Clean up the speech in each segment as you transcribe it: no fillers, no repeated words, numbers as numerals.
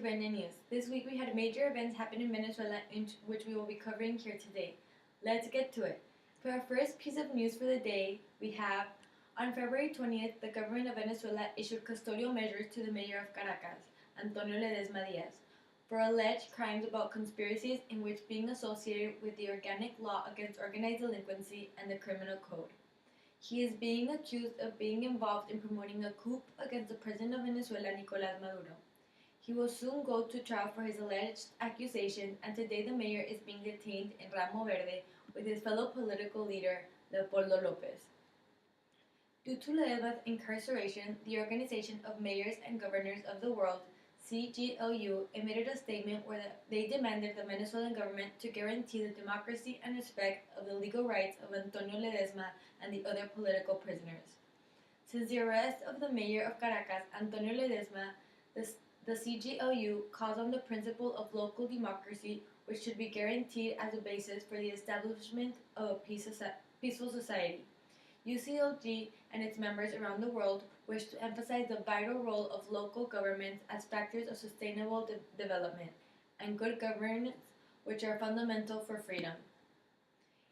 to Vene News. This week we had major events happen in Venezuela which we will be covering here today. Let's get to it. For our first piece of news for the day, we have on February 20th, the government of Venezuela issued custodial measures to the mayor of Caracas, Antonio Ledesma Diaz, for alleged crimes about conspiracies in which being associated with the organic law against organized delinquency and the criminal code. He is being accused of being involved in promoting a coup against the president of Venezuela, Nicolás Maduro. He will soon go to trial for his alleged accusation, and today the mayor is being detained in Ramo Verde with his fellow political leader, Leopoldo López. Due to Ledesma's incarceration, the Organization of Mayors and Governors of the World, CGLU, emitted a statement where they demanded the Venezuelan government to guarantee the democracy and respect of the legal rights of Antonio Ledesma and the other political prisoners. Since the arrest of the mayor of Caracas, Antonio Ledesma, the CGLU calls on the principle of local democracy, which should be guaranteed as a basis for the establishment of a peaceful society. UCLG and its members around the world wish to emphasize the vital role of local governments as factors of sustainable development and good governance, which are fundamental for freedom.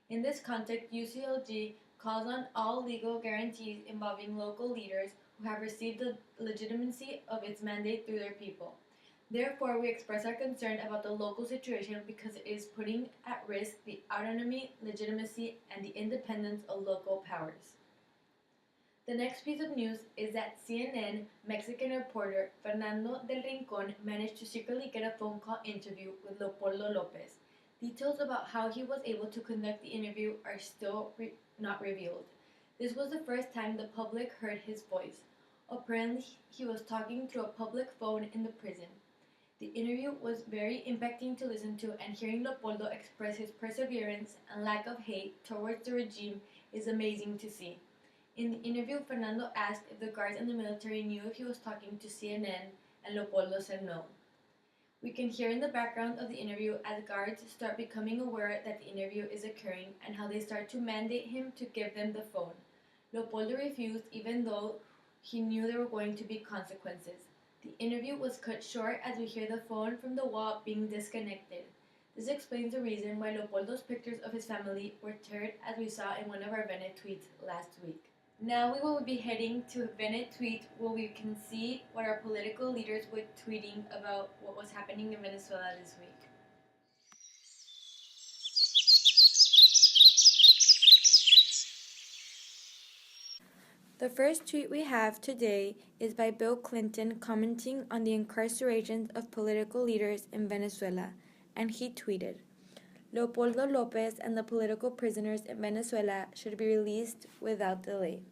In this context, UCLG calls on all legal guarantees involving local leaders who have received the legitimacy of its mandate through their people. Therefore, we express our concern about the local situation because it is putting at risk the autonomy, legitimacy, and the independence of local powers. The next piece of news is that CNN Mexican reporter Fernando del Rincón managed to secretly get a phone call interview with Leopoldo López. Details about how he was able to conduct the interview are still not revealed. This was the first time the public heard his voice. Apparently, he was talking through a public phone in the prison. The interview was very impacting to listen to, and hearing Leopoldo express his perseverance and lack of hate towards the regime is amazing to see. In the interview, Fernando asked if the guards and the military knew if he was talking to CNN, and Leopoldo said no. We can hear in the background of the interview as guards start becoming aware that the interview is occurring and how they start to mandate him to give them the phone. Leopoldo refused even though he knew there were going to be consequences. The interview was cut short as we hear the phone from the wall being disconnected. This explains the reason why Leopoldo's pictures of his family were teared, as we saw in one of our Vene tweets last week. Now we will be heading to Vene tweet where we can see what our political leaders were tweeting about what was happening in Venezuela this week. The first tweet we have today is by Bill Clinton commenting on the incarceration of political leaders in Venezuela, and he tweeted, "Leopoldo López and the political prisoners in Venezuela should be released without delay."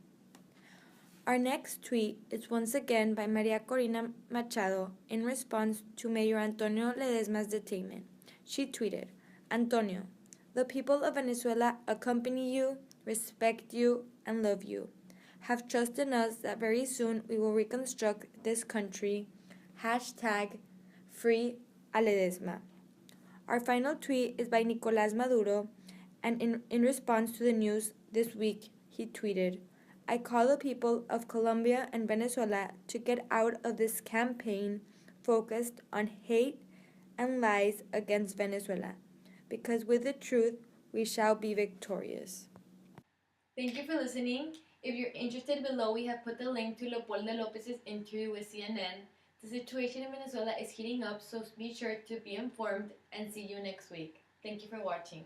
Our next tweet is once again by Maria Corina Machado in response to Mayor Antonio Ledesma's detainment. She tweeted, "Antonio, the people of Venezuela accompany you, respect you, and love you. Have trust in us that very soon we will reconstruct this country. #Free a Ledesma." Our final tweet is by Nicolás Maduro, and in response to the news this week, he tweeted, "I call the people of Colombia and Venezuela to get out of this campaign focused on hate and lies against Venezuela, because with the truth we shall be victorious." Thank you for listening. If you're interested, below we have put the link to Leopoldo López's interview with CNN. The situation in Venezuela is heating up, so be sure to be informed, and see you next week. Thank you for watching.